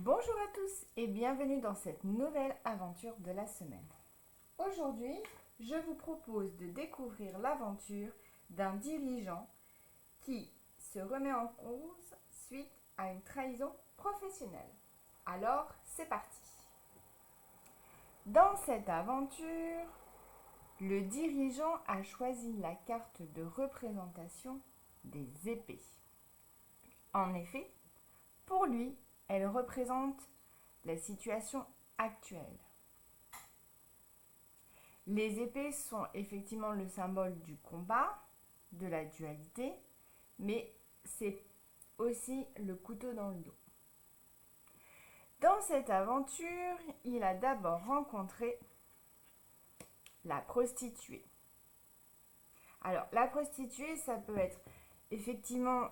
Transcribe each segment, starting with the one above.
Bonjour à tous et bienvenue dans cette nouvelle aventure de la semaine. Aujourd'hui, je vous propose de découvrir l'aventure d'un dirigeant qui se remet en cause suite à une trahison professionnelle. Alors, c'est parti. Dans cette aventure, le dirigeant a choisi la carte de représentation des épées. En effet, pour lui, elle représente la situation actuelle. Les épées sont effectivement le symbole du combat, de la dualité, mais c'est aussi le couteau dans le dos. Dans cette aventure, il a d'abord rencontré la prostituée. Alors, la prostituée, ça peut être effectivement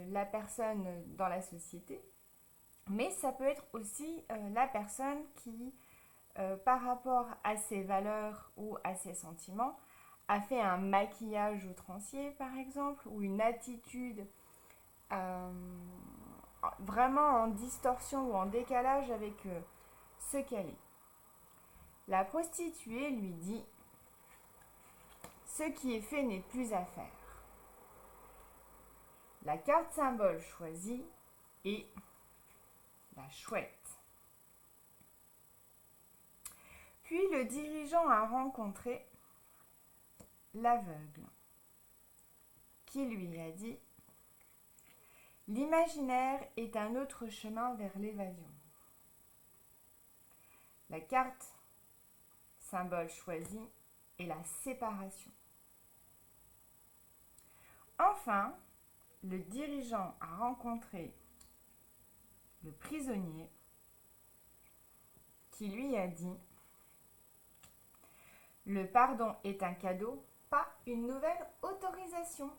la personne dans la société, mais ça peut être aussi la personne qui, par rapport à ses valeurs ou à ses sentiments, a fait un maquillage outrancier, par exemple, ou une attitude vraiment en distorsion ou en décalage avec ce qu'elle est. La prostituée lui dit « Ce qui est fait n'est plus à faire ». La carte symbole choisie est la chouette. Puis le dirigeant a rencontré l'aveugle qui lui a dit « L'imaginaire est un autre chemin vers l'évasion ». La carte symbole choisie est la séparation. Enfin, le dirigeant a rencontré le prisonnier qui lui a dit « Le pardon est un cadeau, pas une nouvelle autorisation ».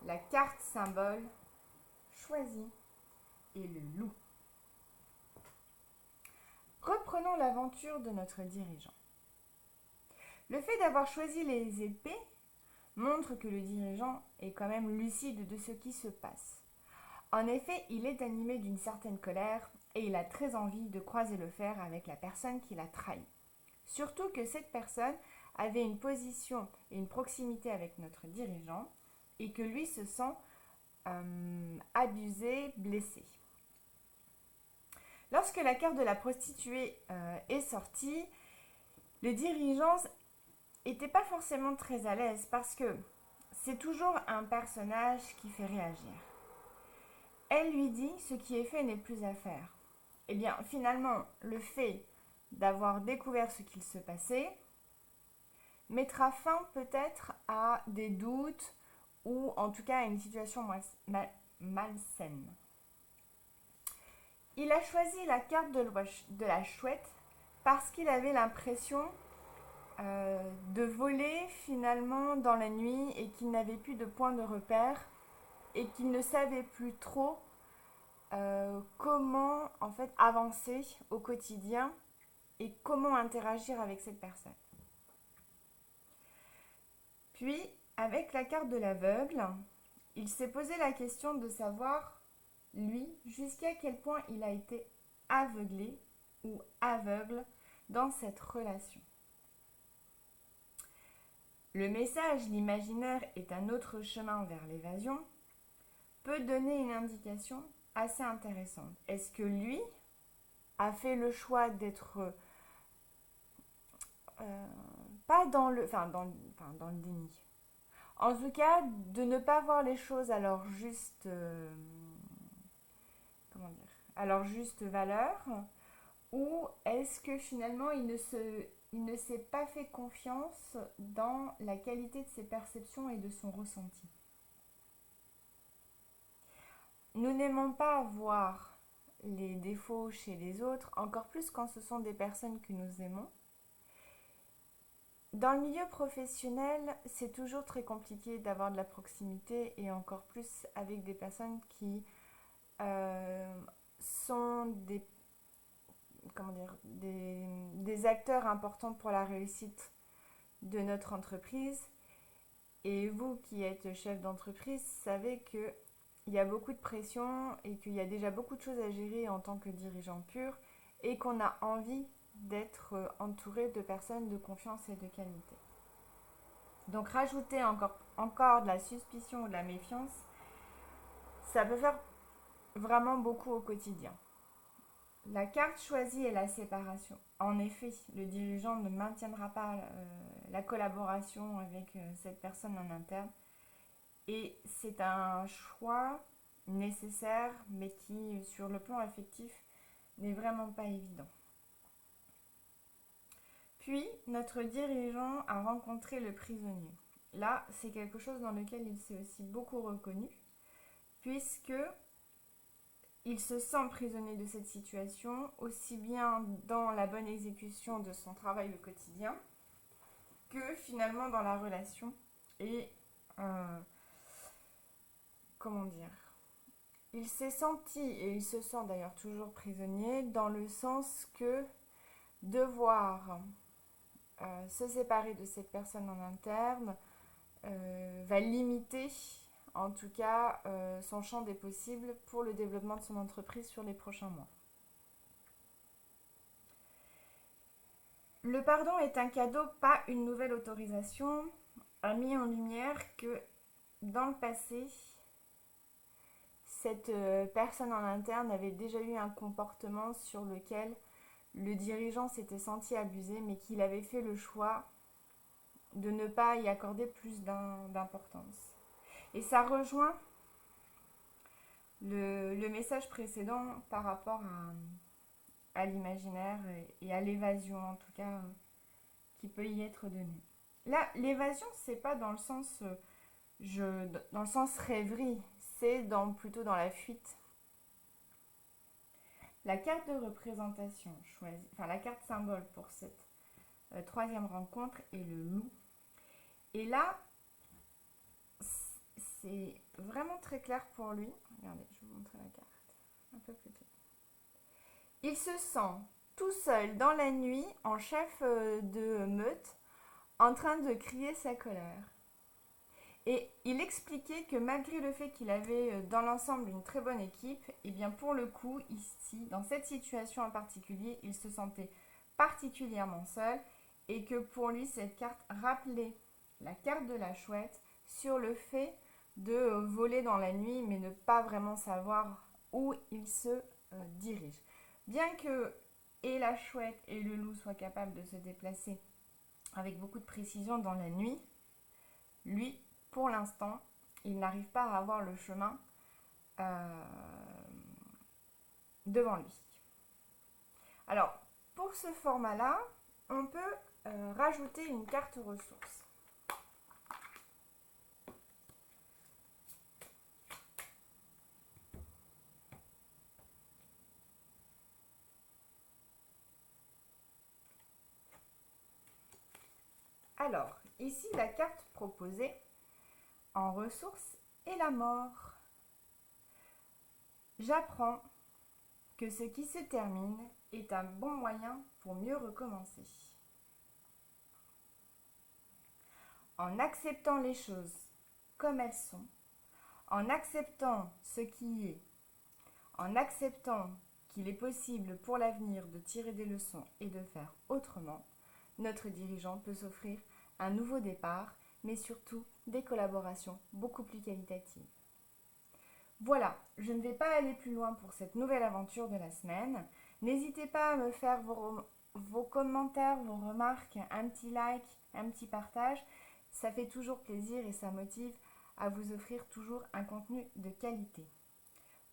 La carte symbole choisie est le loup. Reprenons l'aventure de notre dirigeant. Le fait d'avoir choisi les épées montre que le dirigeant est quand même lucide de ce qui se passe. En effet, il est animé d'une certaine colère et il a très envie de croiser le fer avec la personne qui l'a trahi. Surtout que cette personne avait une position et une proximité avec notre dirigeant et que lui se sent abusé, blessé. Lorsque la carte de la prostituée est sortie, le dirigeant n'était pas forcément très à l'aise parce que c'est toujours un personnage qui fait réagir. Elle lui dit « ce qui est fait n'est plus à faire ». Eh bien, finalement, le fait d'avoir découvert ce qu'il se passait mettra fin peut-être à des doutes ou en tout cas à une situation malsaine. Il a choisi la carte de la chouette parce qu'il avait l'impression de voler finalement dans la nuit et qu'il n'avait plus de point de repère et qu'il ne savait plus trop comment en fait avancer au quotidien et comment interagir avec cette personne. Puis, avec la carte de l'aveugle, il s'est posé la question de savoir, lui, jusqu'à quel point il a été aveuglé ou aveugle dans cette relation. Le message « l'imaginaire est un autre chemin vers l'évasion » peut donner une indication assez intéressante. Est-ce que lui a fait le choix d'être pas dans le déni. En tout cas, de ne pas voir les choses à leur juste valeur, ou est-ce que finalement il ne s'est pas fait confiance dans la qualité de ses perceptions et de son ressenti. Nous n'aimons pas voir les défauts chez les autres, encore plus quand ce sont des personnes que nous aimons. Dans le milieu professionnel, c'est toujours très compliqué d'avoir de la proximité et encore plus avec des personnes qui sont des acteurs importants pour la réussite de notre entreprise. Et vous qui êtes chef d'entreprise, savez qu'il il y a beaucoup de pression et qu'il y a déjà beaucoup de choses à gérer en tant que dirigeant pur et qu'on a envie d'être entouré de personnes de confiance et de qualité. Donc rajouter encore de la suspicion ou de la méfiance, ça peut faire vraiment beaucoup au quotidien. La carte choisie est la séparation. En effet, le dirigeant ne maintiendra pas la collaboration avec cette personne en interne. Et c'est un choix nécessaire, mais qui, sur le plan affectif, n'est vraiment pas évident. Puis, notre dirigeant a rencontré le prisonnier. Là, c'est quelque chose dans lequel il s'est aussi beaucoup reconnu, puisque il se sent prisonnier de cette situation, aussi bien dans la bonne exécution de son travail au quotidien, que finalement dans la relation. Et, comment dire, il s'est senti, et il se sent d'ailleurs toujours prisonnier, dans le sens que devoir se séparer de cette personne en interne va limiter en tout cas son champ des possibles pour le développement de son entreprise sur les prochains mois. Le pardon est un cadeau, pas une nouvelle autorisation, a mis en lumière que dans le passé, cette personne en interne avait déjà eu un comportement sur lequel le dirigeant s'était senti abusé, mais qu'il avait fait le choix de ne pas y accorder plus d'importance. Et ça rejoint le message précédent par rapport à l'imaginaire et à l'évasion, en tout cas, qui peut y être donnée. Là, l'évasion, c'est pas dans le sens, dans le sens rêverie, c'est plutôt dans la fuite. La carte de représentation choisie, enfin la carte symbole pour cette troisième rencontre est le loup. Et là, c'est vraiment très clair pour lui. Regardez, je vais vous montrer la carte un peu plus tôt. Il se sent tout seul dans la nuit, en chef de meute, en train de crier sa colère. Et il expliquait que malgré le fait qu'il avait dans l'ensemble une très bonne équipe, et bien pour le coup, ici, dans cette situation en particulier, il se sentait particulièrement seul et que pour lui, cette carte rappelait la carte de la chouette sur le fait de voler dans la nuit mais ne pas vraiment savoir où il se dirige. Bien que et la chouette et le loup soient capables de se déplacer avec beaucoup de précision dans la nuit, lui, pour l'instant, il n'arrive pas à avoir le chemin devant lui. Alors, pour ce format-là, on peut rajouter une carte ressource. Alors, ici, la carte proposée en ressources est la mort. J'apprends que ce qui se termine est un bon moyen pour mieux recommencer. En acceptant les choses comme elles sont, en acceptant ce qui est, en acceptant qu'il est possible pour l'avenir de tirer des leçons et de faire autrement, notre dirigeant peut s'offrir un nouveau départ, mais surtout des collaborations beaucoup plus qualitatives. Voilà, je ne vais pas aller plus loin pour cette nouvelle aventure de la semaine. N'hésitez pas à me faire vos commentaires, vos remarques, un petit like, un petit partage. Ça fait toujours plaisir et ça motive à vous offrir toujours un contenu de qualité.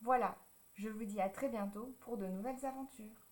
Voilà, je vous dis à très bientôt pour de nouvelles aventures.